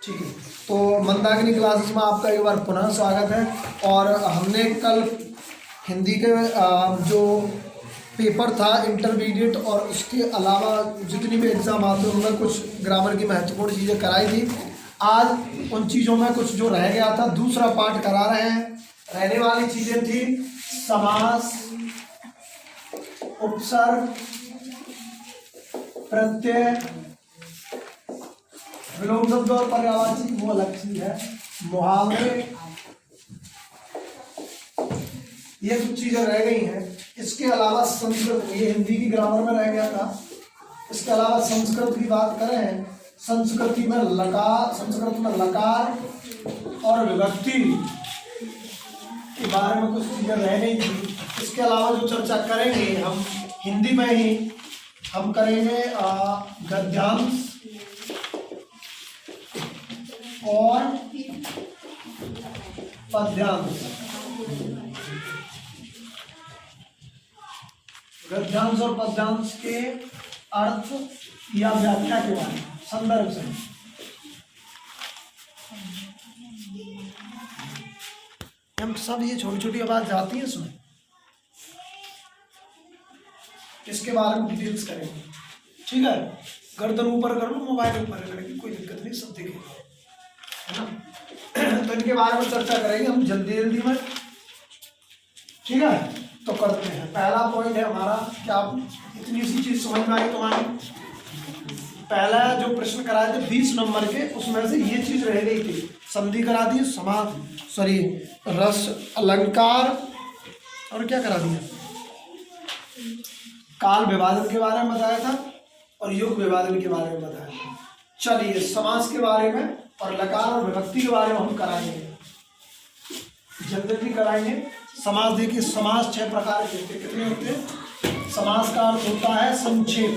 ठीक है, तो मंदाकिनी क्लासेस में आपका एक बार पुनः स्वागत है। और हमने कल हिंदी के जो पेपर था इंटरमीडिएट और उसके अलावा जितनी भी एग्ज़ाम आते हैं उनमें कुछ ग्रामर की महत्वपूर्ण चीज़ें कराई थी। आज उन चीज़ों में कुछ जो रह गया था दूसरा पार्ट करा रहे हैं। रहने वाली चीज़ें थी समास, उपसर्ग, प्रत्यय, विलोम शब्द और पर्यायवाची वो अलग चीज है, मुहावरे, ये कुछ चीजें रह गई हैं। इसके अलावा संस्कृत, ये हिंदी की ग्रामर में रह गया था। इसके अलावा संस्कृत की बात करें, संस्कृत में लकार और विभक्ति के बारे में कुछ चीजें रह गई थी। इसके अलावा जो चर्चा करेंगे हम हिंदी में ही हम करेंगे गद्यांश और पद्यांश। गद्यांश और पद्यांश के अर्थ या व्याख्या के बारे में संदर्भ से हम सब ये छोटी छोटी आवाज जाती है इसमें, इसके बारे में डिटेल्स करेंगे। ठीक है, गर्दन ऊपर कर लो, मोबाइल ऊपर करेंगे, कोई दिक्कत नहीं, सब देखेंगे, है ना। तो इनके बारे में चर्चा करेंगे हम जल्दी जल्दी में। ठीक है, तो करते हैं। पहला पॉइंट है हमारा, क्या इतनी सी चीज समझ में आई तुम्हारी? पहला जो प्रश्न कराए थे 20 नंबर के, उसमें से ये चीज रह गई थी, संधि करा दी, रस अलंकार और क्या करा दिया, काल विभाजन के बारे में बताया था और युग विभाजन के बारे में बताया था। चलिए समास के बारे में और लकार और विभक्ति के बारे में हम कराएंगे, जल्दी कराएंगे। समास देखिए, समास 6 प्रकार के होते हैं। कितने होते हैं? समास का अर्थ होता है संक्षेप,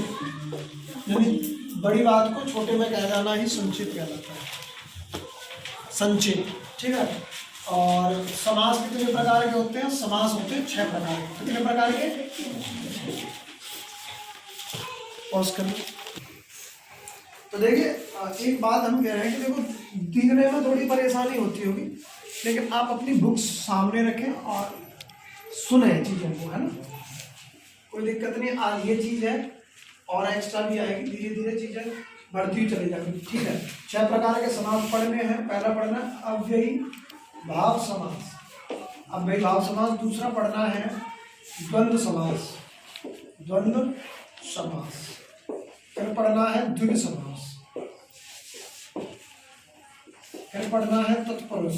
यानी बड़ी बात को छोटे में कह जाना ही संक्षेप कहलाता है, संक्षेप। ठीक है, और समास कितने प्रकार के होते हैं? समास होते हैं 6 प्रकार के। कितने प्रकार के? पॉज कर लो। तो देखिए एक बात हम कह रहे हैं कि देखो दिखने में थोड़ी परेशानी होती होगी, लेकिन आप अपनी बुक्स सामने रखें और सुने चीज़ों को, है ना, कोई दिक्कत नहीं। आज ये चीज़ है और एक्स्ट्रा भी आएगी, धीरे धीरे चीज़ें बढ़ती हुई चली जाएगी। ठीक है, 6 प्रकार के समास पढ़ने हैं। पहला पढ़ना अव्ययी भाव समास, अव्ययी भाव समास। दूसरा पढ़ना है द्वंद्व समास, द्वंद्व समास। फिर पढ़ना है द्विग समास, फिर पढ़ना है तत्पुरुष,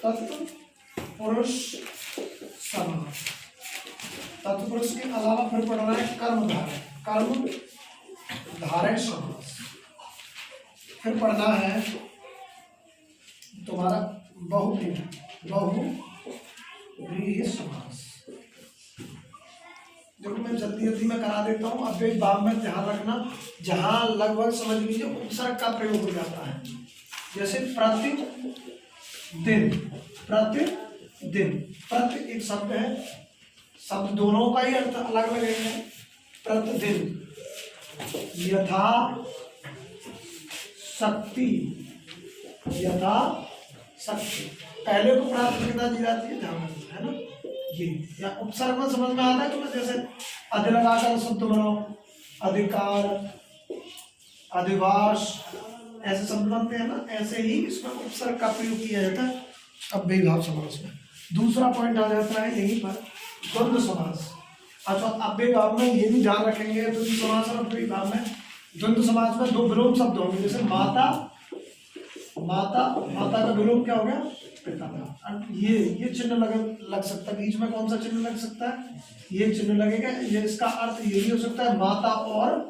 तत्पुरुष समास। तत्पुरुष के अलावा फिर पढ़ना है कर्मधारय, कर्मधारय समास। फिर पढ़ना है तुम्हारा बहुव्रीहि, बहुव्रीहि समास। देखो मैं जल्दी जल्दी में करा देता हूँ, अब एक बात में ध्यान रखना, जहाँ लगभग समझ लीजिए उपसर्ग का प्रयोग हो जाता है, जैसे प्रतिदिन, प्रतिदिन, प्रति एक शब्द है, शब्द दोनों का ही अर्थ अलग लगेगा। प्रतिदिन, यथा शक्ति, यथा शक्ति, पहले को प्राथमिकता दी जाती है, ध्यान रखना, है ना। ये या उपसर्ग में समझ में आता है तो जैसे अधि लगाकर शब्द बनाओ, अधिकार, अधिवास, ऐसे शब्द बनते हैं ना, ऐसे ही इसमें उपसर्ग का प्रयोग किया जाता है अव्ययी भाव समास में। दूसरा पॉइंट आ जाता है यहीं पर द्वंद्व समास। अच्छा, अव्ययी भाव में ये भी ध्यान रखेंगे, द्वंद्व समास और अव्ययी भाव में, द्वंद्व समास में 2 विलोम शब्द होंगे, जैसे माता, माता, माता का विलोम क्या हो गया? पिता का। ये चिन्ह लग सकता है, बीच में कौन सा चिन्ह लग सकता है? ये चिन्ह लगेगा। ये इसका अर्थ ये भी हो सकता है माता और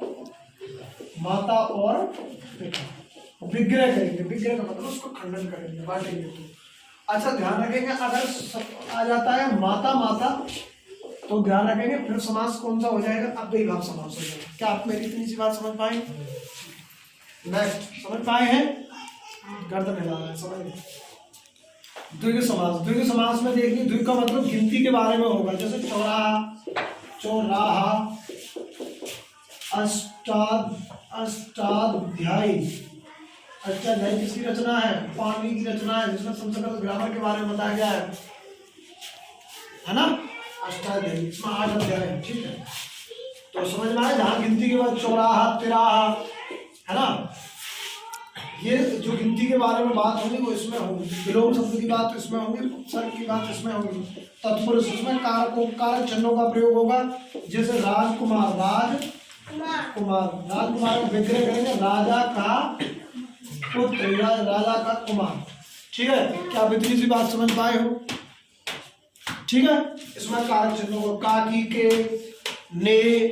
पिता। विग्रह करेंगे, विग्रह का मतलब उसको खंडन करेंगे, बांटेंगे। तो अच्छा ध्यान रखेंगे, अगर आ जाता है माता माता तो ध्यान रखेंगे फिर समास कौन सा हो जाएगा? अव्ययी भाव समास हो जाएगा। क्या आप मेरी इतनी सी बात समझ पाए? नेक्स्ट, समझ पाए हैं? गर्दन हिला रहा है, समझ। द्विग समास, द्विग समास में देखिए द्विग का मतलब गिनती के बारे में होगा, जैसे चौराहा, चौराहा, अष्टाध्यायी, अष्टाध्यायी किसकी रचना है? पाणिनि की रचना है, जिसमें संस्कृत ग्रामर के बारे में बताया गया है ना। अष्टाध्यायी, इसमें 8 अध्याय है, ठीक है। तो समझ में आया, जहाँ गिनती के बाद चौराहा तिराहा है ना, ये जो गिनती के बारे में बात होगी वो इसमें होगी। विलोम शब्द की बात इसमें होगी, उपसर्ग की बात इसमें होगी। तत्पुरुष, इसमें कारकों कारक चिन्हों का प्रयोग होगा, जैसे राजकुमार, राजकुमार, राजकुमार का विग्रह करेंगे, राजा का पुत्र, राजा का कुमार, ठीक है। क्या आप इतनी सी बात समझ पाए हो? ठीक है। इसमें कारक चिन्हों को का, की, के, ने,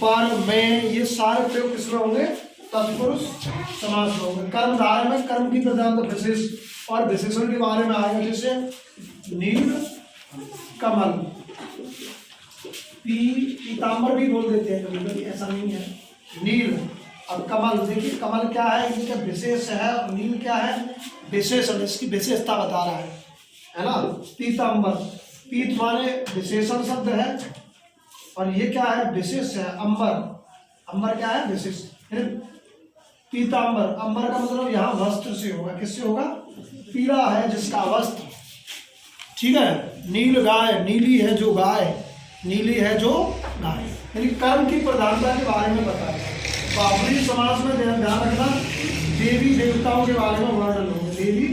पर, में, ये सारे प्रयोग किसमें होंगे? तत्पुरुष समास में होंगे। कर्मधारय में कर्म की प्रधानता विशेष और विशेषण के बारे में आएगा, जैसे नील कमल, पीतांबर भी बोल देते हैं कभी, ऐसा नहीं है। नील और कमल, देखिए कमल क्या है, इनका विशेष है, और नील क्या है, विशेषण, इसकी विशेषता बता रहा है ना। पीतांबर, पीत माने विशेषण शब्द है, और ये क्या है, विशेष है। अंबर, अंबर क्या है, विशेष। पीतांबर, अंबर का मतलब यहाँ वस्त्र से होगा, किससे होगा? पीला है जिसका वस्त्र, ठीक है। नील गाय, नीली है जो गाय, नीली है जो गाय, यानी कर्म की प्रधानता के बारे में बताया। बाहुली समास में ध्यान रखना, देवी देवताओं के बारे में वर्णन होगा, देवी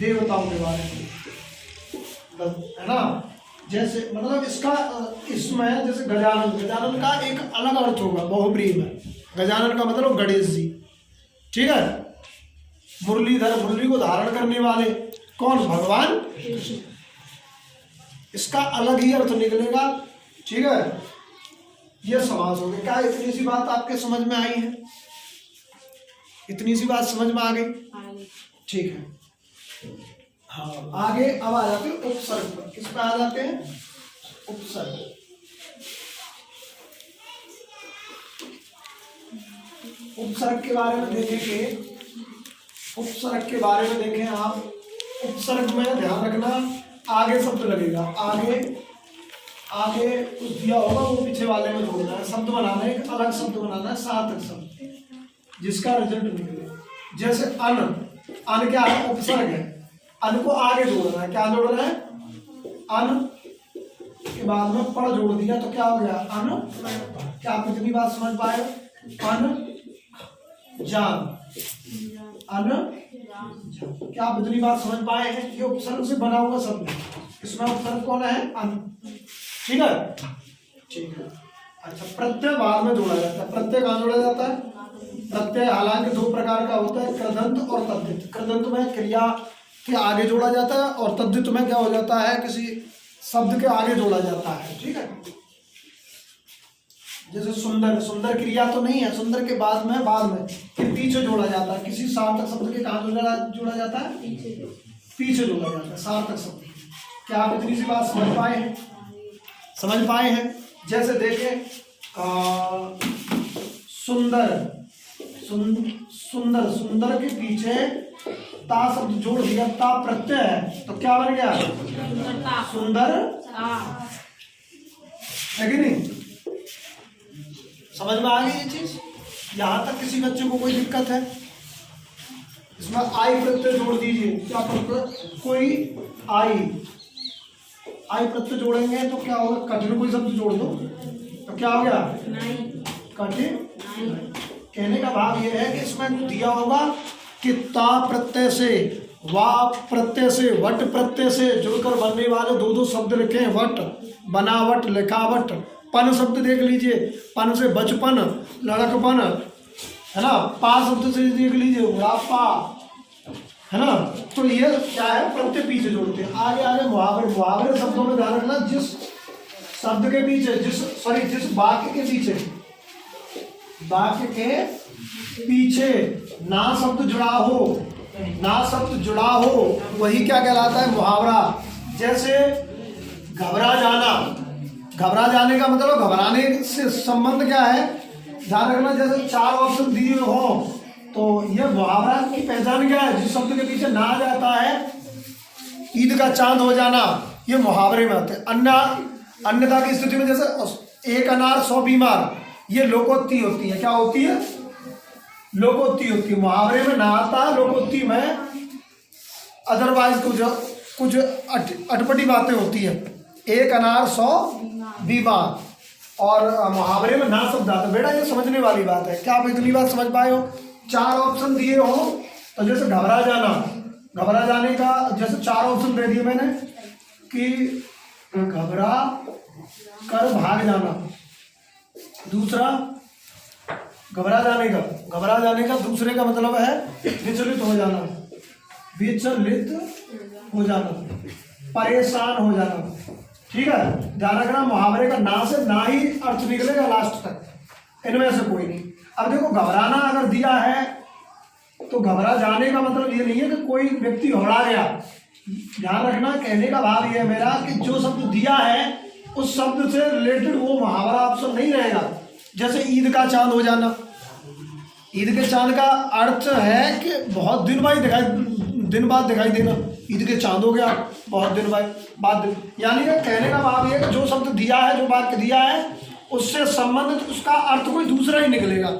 देवताओं के बारे में, है ना। जैसे मतलब इसका इसमें जैसे गजानन, गजानन का एक अलग अर्थ होगा बहुब्रीहि में। गजानन का मतलब गणेश जी, ठीक है। मुरलीधर, मुरली को धारण करने वाले, कौन? भगवान। इसका अलग ही अर्थ निकलेगा, ठीक है। ये समास हो गया। क्या इतनी सी बात आपके समझ में आई है? इतनी सी बात समझ में आ गई, ठीक है। हाँ, आगे अब आ जाते हैं उपसर्ग पर। किस पर आ जाते हैं? उपसर्ग। उपसर्ग के बारे में देखेंगे, उपसर्ग के बारे में देखें आप। उपसर्ग में ध्यान रखना, आगे शब्द लगेगा, आगे आगे कुछ दिया होगा वो पीछे वाले में जोड़ना है, शब्द बनाना है, एक अलग शब्द बनाना है, सार्थक शब्द जिसका रिजल्ट निकले। जैसे अन, अन क्या है? उपसर्ग है। अन को आगे जोड़ना है, क्या जोड़ना है? अन के बाद में पढ़ जोड़ दिया तो क्या हो गया? अन। क्या आप इतनी बात समझ पाए? अन जान, अन जान, क्या आप इतनी बात समझ पाए हैं? ये उपसर्ग से बना हुआ शब्द है, इसमें उपसर्ग कौन है? अन, ठीक है, ठीक है। अच्छा, प्रत्यय बाद में जोड़ा जाता है। प्रत्यय कहाँ जोड़ा जाता है? प्रत्यय हालांकि 2 प्रकार का होता है, कृदंत और तद्धित। कृदंत में क्रिया के आगे जोड़ा जाता है, और तद्धित में क्या हो जाता है? किसी शब्द के आगे जोड़ा जाता है, ठीक है। जैसे सुंदर, सुंदर क्रिया तो नहीं है, सुंदर के बाद में फिर पीछे जोड़ा जाता है। किसी सार्थक शब्द के कहाँ जोड़ा जाता है? पीछे जोड़ा जाता है सार्थक शब्द। क्या आप इतनी सी बात समझ पाए हैं? समझ पाए हैं। जैसे देखें सुंदर, सुंदर, सुंदर के पीछे ता शब्द जोड़ दिया, ता प्रत्यय है, तो क्या बन गया? सुंदर, है कि नहीं? समझ में आ गई ये चीज? यहां तक किसी बच्चे को कोई दिक्कत है? इसमें आई प्रत्यय जोड़ दीजिए। क्या प्रत्यय? कोई आई प्रत्यय जोड़ेंगे तो क्या होगा? कठिन कोई शब्द जोड़ दो तो क्या हो गया? कठिन। कहने का भाव ये है कि इसमें दिया होगा कि ता प्रत्यय से, वा प्रत्यय से, वट प्रत्यय से जुड़कर बनने वाले 2 शब्द लिखे हैं। वट, बनावट, लिखावट। पन शब्द देख लीजिए, पन से बचपन, लड़कपन, है ना। पा शब्द से देख लीजिए, बुढ़ापा, है ना। तो ये क्या है? प्रत्यय पीछे जोड़ते हैं। आगे मुहावरे, मुहावरे शब्दों में ध्यान रखना, जिस शब्द के पीछे, जिस वाक्य के पीछे, वाक्य के पीछे ना शब्द जुड़ा हो, ना शब्द जुड़ा हो, वही क्या कहलाता है? मुहावरा। जैसे घबरा जाना, घबरा जाने का मतलब घबराने से संबंध क्या है? ध्यान रखना। जैसे 4 ऑप्शन दिए हो तो यह मुहावरा की पहचान क्या है? जिस शब्द के पीछे ना जाता है, ईद का चांद हो जाना, ये मुहावरे में आते हैं। अन्यथा की स्थिति में जैसे 1 अनार 100 बीमार, ये लोकोक्ति होती है। क्या होती है? लोकोक्ति होती है, मुहावरे में ना आता, लोकोक्ति में अदरवाइज कुछ अटपटी बातें होती है। एक अनार 100 बीमार, और मुहावरे में ना शब्द आता। बेटा ये समझने वाली बात है, क्या आप इतनी बात समझ पाए हो? 4 ऑप्शन दिए हो तो जैसे घबरा जाना, घबरा जाने का जैसे 4 ऑप्शन दे दिए मैंने कि घबरा कर भाग जाना, दूसरा घबरा जाने का दूसरे का मतलब है विचलित हो जाना, विचलित हो जाना, परेशान हो जाना। ठीक है, ध्यान रखना मुहावरे का ना से ना ही अर्थ निकलेगा लास्ट तक, इनमें से कोई नहीं। अब देखो घबराना अगर दिया है तो घबरा जाने का मतलब ये नहीं है कि कोई व्यक्ति घबरा गया। ध्यान रखना, कहने का भाव ये है मेरा कि जो शब्द दिया है उस शब्द से रिलेटेड वो मुहावरा ऑप्शन नहीं रहेगा। जैसे ईद का चांद हो जाना, ईद के चांद का अर्थ है कि बहुत दिन बाद दिखाई देना, ईद के चांद हो गया बहुत दिन बाद। यानी कि कहने का भाव ये कि जो शब्द दिया है, जो वाक्य दिया है, उससे संबंधित उसका अर्थ कोई दूसरा ही निकलेगा,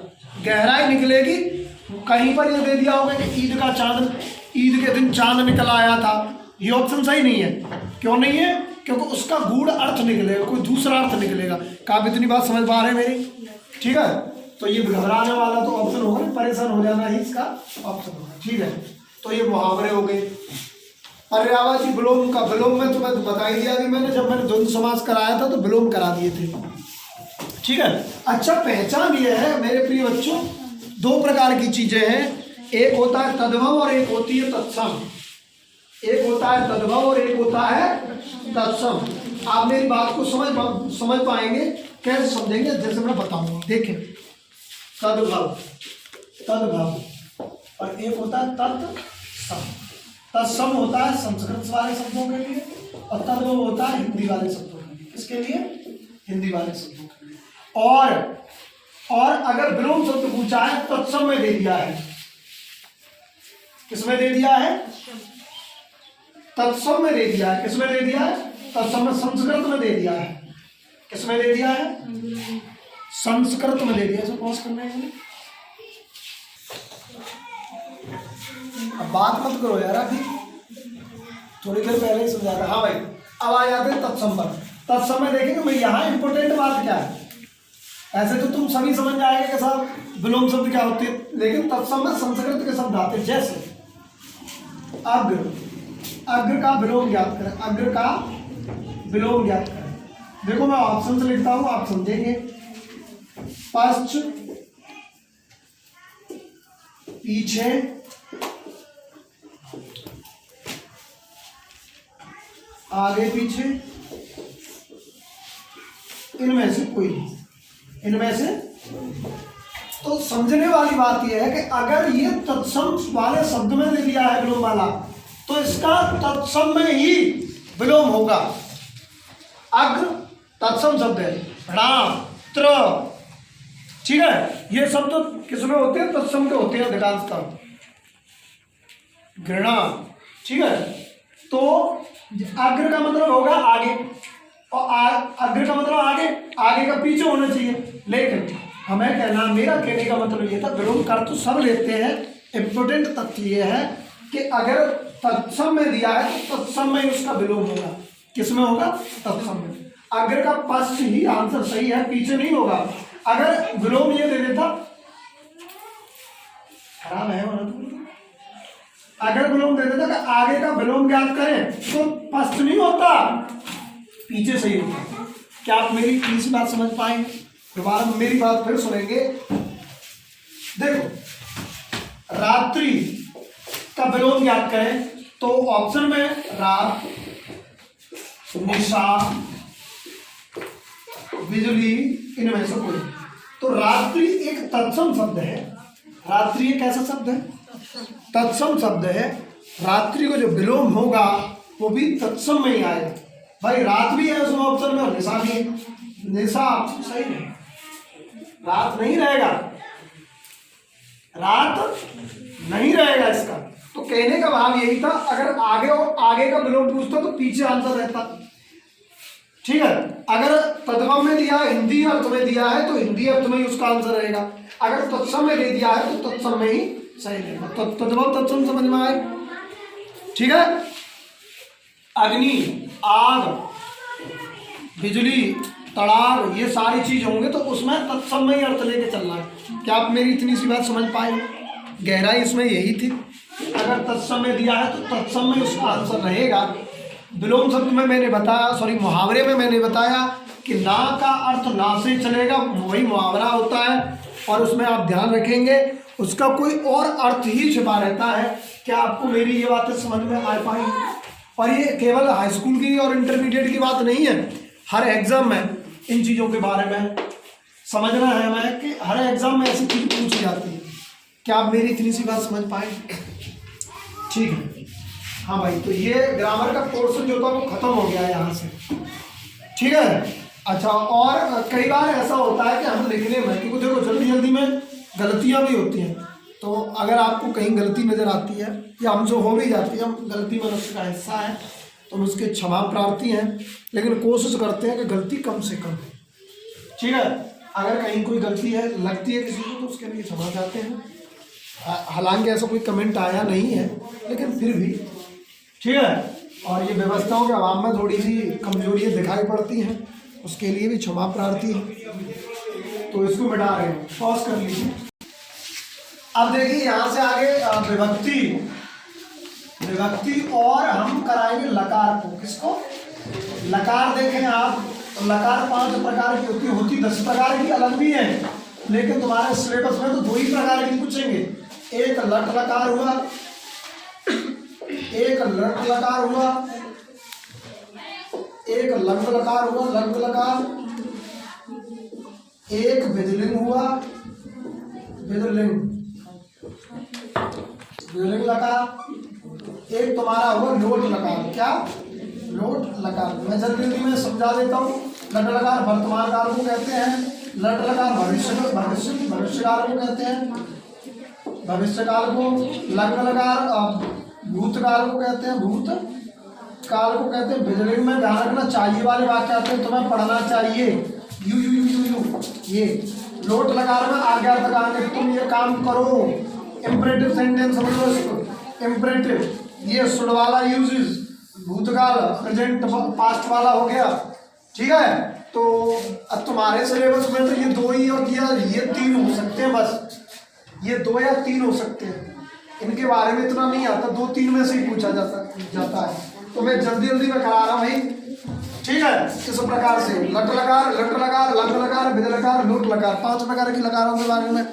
गहराई निकलेगी। कहीं पर ये दे दिया होगा कि ईद का चांद, ईद के दिन चांद निकल आया था, ये ऑप्शन सही नहीं है। क्यों नहीं है? क्योंकि उसका गूढ़ अर्थ निकलेगा, कोई दूसरा अर्थ निकलेगा। क्या आप इतनी बात समझ पा रहे हैं मेरी? ठीक है, तो ये घबराने वाला तो ऑप्शन होगा, परेशान हो जाना ही इसका ऑप्शन होगा। ठीक है, तो ये मुहावरे हो गए। पर्यायवाची विलोम का, विलोम में तुम्हें बता ही दिया कि मैंने, जब मैंने द्वंद्व समास कराया था तो विलोम करा दिए थे। ठीक है, अच्छा पहचान ये है मेरे प्रिय बच्चों, 2 प्रकार की चीजें हैं, एक होता है तद्भव और एक होती है तत्सम। एक होता है तद्भव और एक होता है तत्सम। आप मेरी बात को समझ पाएंगे, कैसे समझेंगे, जैसे मैं बताऊंगा। देखें, तद्भव और एक होता है तत्सम। तत्सम होता है संस्कृत वाले शब्दों के लिए और तद्भव होता है हिंदी वाले शब्दों के लिए। किसके लिए? हिंदी वाले शब्दों के लिए। और अगर विलोम शब्द पूछा है तत्सम में दे दिया है, किसमें दे दिया है? तत्सम में दे दिया है। किसमें दे दिया है? तत्सम में, संस्कृत में दे दिया है। किसमें दे दिया है? संस्कृत में दे दिया। इसको पॉज करना है, अब बात मत करो यार, अभी थोड़ी देर पहले ही समझा था। हाँ भाई, अब आ जाते हैं तत्सम पर। तत्सम में देखेंगे भाई यहाँ इंपोर्टेंट बात क्या है। ऐसे तो तुम सभी समझ जाएंगे कि साहब विलोम शब्द क्या होते हैं, लेकिन तत्सम में संस्कृत के शब्द आते हैं। जैसे अग्र, अग्र का विलोम ज्ञात करें, अग्र का विलोम ज्ञात करें। देखो मैं ऑप्शन से लिखता हूं, आप समझेंगे। पश्च, पीछे, आगे पीछे, इनमें से कोई नहीं, इनमें से। तो समझने वाली बात यह है कि अगर ये तत्सम वाले शब्द में दे दिया है विलोम वाला, तो इसका तत्सम में ही विलोम होगा। अग्र तत्सम शब्द है, राम, त्र, ठीक है, ये शब्द किसमें होते हैं? तत्सम के होते हैं अधिकांशतः। घृणा, ठीक है, तो अग्र का मतलब होगा आगे, और अग्र का मतलब आगे, आगे का पीछे होना चाहिए। लेकिन हमें कहना, मेरा कहने का मतलब ये था, विलोम कर तो सब लेते हैं, इंपोर्टेंट तथ्य ये है कि अगर तत्सम में दिया है तो तत्सम में उसका विलोम होगा। किसमें होगा? तत्सम में। अग्र का पश्च ही आंसर सही है, पीछे नहीं होगा। अगर विलोम ये दे देता, खराब है अगर विलोम दे देता कि आगे का विलोम ज्ञात करें, तो पश्च नहीं होता, पीछे सही होता। क्या आप मेरी तीसरी बात समझ पाएंगे? दोबारा मेरी बात फिर सुनेंगे। देखो, रात्रि का विलोम ज्ञात करें, तो ऑप्शन में रात, निशा, बिजली, इनमें से कोई। तो रात्रि एक तत्सम शब्द है। रात्रि एक ऐसा शब्द है, तत्सम शब्द है। रात्रि को जो विलोम होगा वो भी तत्सम में ही आएगा। भाई रात भी है उसमें ऑप्शन में, और निशा भी है। निशा सही नहीं, रात नहीं रहेगा, रात नहीं रहेगा इसका। तो कहने का भाव यही था, अगर आगे और आगे का विलोम पूछता तो पीछे आंसर रहता। ठीक है, अगर तद्भव में दिया, हिंदी अर्थ में दिया है, तो हिंदी अर्थ में ही उसका आंसर रहेगा। अगर तत्समय दे दिया है तो तत्समय ही सही रहेगा। तो तद्भव तत्सम समझ में आए, ठीक है। अग्नि, आग, बिजली, तड़ाग, ये सारी चीज होंगे तो उसमें तत्समय अर्थ लेके चलना है। क्या आप मेरी इतनी सी बात समझ पाए? गहराई इसमें यही थी। अगर तत्समय दिया है तो तत्समय उसका आंसर रहेगा। विलोम शब्द में मैंने बताया, सॉरी मुहावरे में मैंने बताया कि ना का अर्थ ना से चलेगा, वही मुहावरा होता है और उसमें आप ध्यान रखेंगे उसका कोई और अर्थ ही छिपा रहता है। क्या आपको मेरी ये बातें समझ में आ पाई? और ये केवल हाई स्कूल की और इंटरमीडिएट की बात नहीं है, हर एग्जाम में इन चीज़ों के बारे में समझना है हमें कि हर एग्जाम में ऐसी चीज़ पूछी जाती है। क्या आप मेरी इतनी सी बात समझ पाए? ठीक है, हाँ भाई। तो ये ग्रामर का पोर्शन जो था वो खत्म हो गया है यहाँ से, ठीक है। अच्छा, और कई बार ऐसा होता है कि हम लिखने में, क्योंकि देखो जल्दी जल्दी में गलतियाँ भी होती हैं, तो अगर आपको कहीं गलती नज़र आती है या हमसे हो भी जाती है, हम गलती मनुष्य का हिस्सा है तो हम उसके क्षमा प्रार्थी हैं, लेकिन कोशिश करते हैं कि गलती कम से कम, ठीक है। अगर कहीं कोई गलती है लगती है किसी को तो उसके लिए क्षमा चाहते हैं। हालांकि ऐसा कोई कमेंट आया नहीं है, लेकिन फिर भी ठीक है। और ये व्यवस्थाओं के अभाव में थोड़ी सी कमजोरियाँ दिखाई पड़ती हैं, उसके लिए भी क्षमा प्रार्थी है। तो इसको मिटा रहे हैं, पॉज कर लीजिए। अब देखिए यहाँ से आगे विभक्ति और हम कराएंगे लकार को। किसको? लकार। देखें आप, लकार 5 प्रकार की होती 10 प्रकार की अलग भी है, लेकिन तुम्हारे सिलेबस में तो 2 ही प्रकार की पूछेंगे। एक लट लकार हुआ, एक लट लकार हुआ, एक लंग लकार हुआ, लंग लकार, एक विदलिंग हुआ, विदलिंग लकार, एक तुम्हारा हुआ लोट लकार। क्या? लोट लकार। मैं जल्दी में समझा देता हूँ। लट लकार वर्तमान काल को कहते हैं, लट लकार भविष्य काल को कहते हैं, भविष्य काल को। लंग लकार भूतकाल को कहते हैं, भूत काल को कहते हैं। विदलिंग में ध्यान रखना चाहिए वाले वाक्य आते हैं, तुम्हें पढ़ना चाहिए। You you you you you ये। लोट लकार में आज्ञार्थक आगे, तुम ये काम करो। इम्परेटिव सेंटेंस समझो इसको, इम्परेटिव। ये शुड वाला यूजेस, भूतकाल प्रेजेंट पास्ट वाला हो गया, ठीक है। तो अब तुम्हारे सिलेबस में तो ये 2 ही और ये 3 हो सकते हैं, बस ये 2 या 3 हो सकते हैं। इनके बारे में इतना नहीं आता, 2-3 में से ही पूछा जाता है। तो मैं जल्दी में करा रहा हूँ भाई, ठीक है। इस प्रकार से लट लकार, लंग लकार, विद लकार, लोट लकार, 5 प्रकार की लकारों के बारे में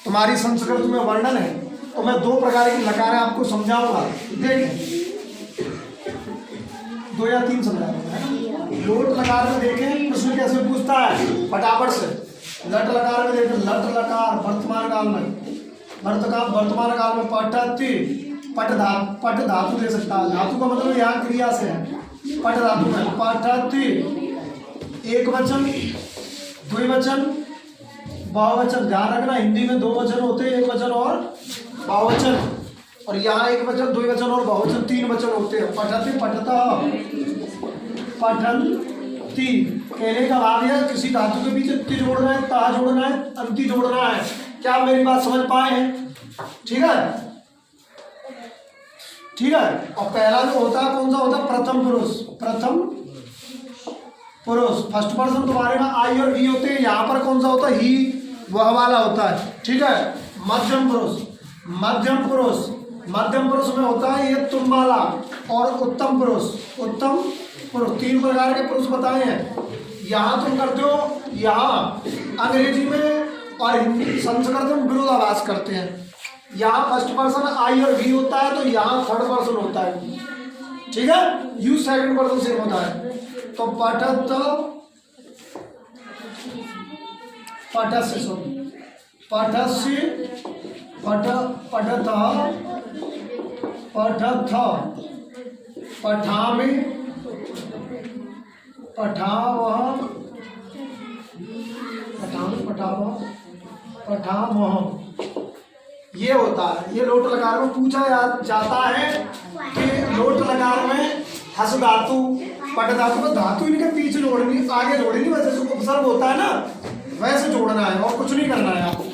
तुम्हारी संस्कृत में वर्णन है। तो मैं 2 प्रकार की लकारें आपको समझाऊंगा, देखें 2 या 3 समझाऊंगा। लोट लकार में देखें प्रश्न कैसे पूछता है फटाफट से। लट लकार में देखें, लट लकार वर्तमान काल में, वर्तमान काल में पट धातु दे सकता है। धातु का मतलब यहाँ क्रिया से है। पट धातु में पठति, एक वचन, द्विवचन, बहुवचन। ध्यान रखना हिंदी में 2 वचन होते हैं, एक वचन और बहुवचन, और यहाँ एक वचन, द्विवचन और बहुवचन 3 वचन होते हैं। पठति, पठतः, पठन्ति। कहने का भाव है किसी धातु के बीच ति जोड़ना है, ता जोड़ना है, अंति जोड़ना है। क्या आप मेरी बात समझ पाए हैं? ठीक है, ठीक है। और पहला जो होता है कौन सा होता है? प्रथम पुरुष। प्रथम पुरुष फर्स्ट पर्सन तुम्हारे में आई और वी होते हैं। यहाँ पर कौन सा होता है? ही, वह वाला होता है, ठीक है। मध्यम पुरुष, मध्यम पुरुष, मध्यम पुरुष में होता है ये तुम वाला। और उत्तम पुरुष, उत्तम पुरुष। 3 प्रकार के पुरुष बताए हैं। यहाँ तुम करते हो, यहाँ अंग्रेजी में और संस्कृत में विरोधाभास करते हैं। यहाँ फर्स्ट पर्सन आई और वी होता है, तो यहाँ थर्ड पर्सन होता है, ठीक है। यू सेकंड पर्सन सेम होता है। तो पठत, पठस्य, सॉरी पठस्य, पठत, पठथ, पठामि, पठावह, पठामह। ये होता है। ये लोट लकार में पूछा जाता है कि लोट लकार में हस धातु, पट धातु में धातु इनके पीछे जोड़नी, आगे जोड़नी, वैसे उपसर्ग होता है ना, वैसे जोड़ना है और कुछ नहीं करना है आपको,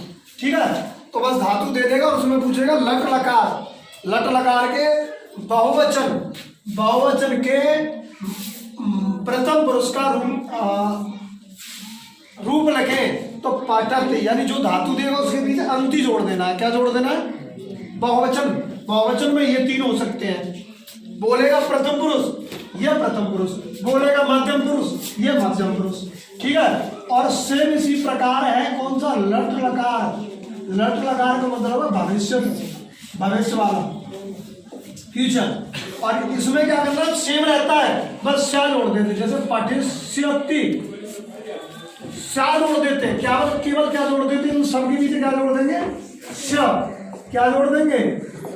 ठीक है। तो बस धातु दे देगा, उसमें पूछेगा लट लकार, लट लकार के बहुवचन के प्रथम पुरुष का रूप लिखें तो पाठक, यानी जो धातु देगा उसके पीछे अंति जोड़ देना है। क्या जोड़ देना है? बहुवचन। बहुवचन में ये तीन हो सकते हैं। बोलेगा प्रथम पुरुष, ये प्रथम पुरुष, बोलेगा मध्यम पुरुष, ये मध्यम पुरुष, ठीक है। और सेम इसी प्रकार है कौन सा? लट लकार। लट लकार का मतलब है भविष्य, भविष्य वाला, फ्यूचर। और इसमें क्या करना है? सेम रहता है, बस क्या जोड़ देते, जैसे पठिष्यति, क्या जोड़ देते हैं, क्या केवल क्या जोड़ देते हैं? इन सबके नीचे क्या जोड़ देंगे? श। क्या जोड़ देंगे?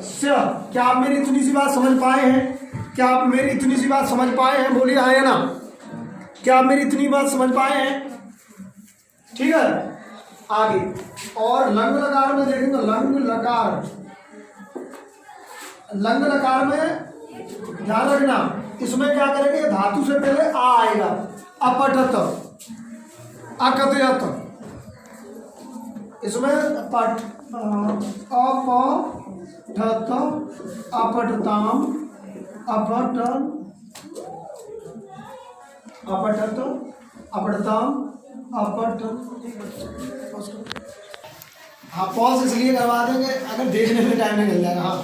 श। क्या आप मेरी इतनी सी बात समझ पाए हैं? क्या आप मेरी इतनी सी बात समझ पाए हैं? बोलिए हाँ या ना। क्या आप मेरी इतनी बात समझ पाए हैं? ठीक है। आगे और लंग लकार में देखेंगे, लंग लकार, लंग लकार में ध्यान रखना, इसमें क्या करेंगे? धातु से पहले आ आएगा, अपठत, अकथयत, इसमें अपठत, अपठताम, अपठन, अपठत, अपठताम, अपठन। हाँ, पॉज इसलिए करवा देंगे अगर देखने में टाइम निकल जाएगा। हाँ,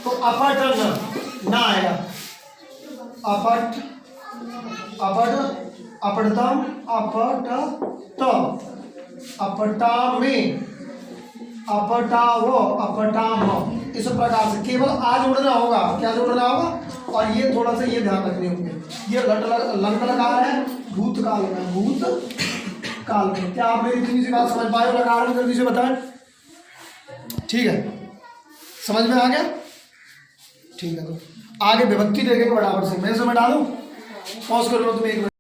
तो अपठन ना आएगा, अपठ, अपठ, अपठतम, अपठत, अपटामे, अपटावो, अपटाम। इस प्रकार से केवल आ जोड़ना होगा। क्या जोड़ना होगा? और ये थोड़ा सा ये ध्यान रखने होंगे, ये लंग लकार है भूतकाल में, भूतकाल में। क्या आप मेरी इतनी सी बात समझ पाए हो? लकार में जल्दी से बताएं। ठीक है, समझ में आ गया? ठीक है, तो आगे विभक्ति देखेंगे बराबर से। मैं इसमें डालूं, पॉज कर लो तुम एक मिनट।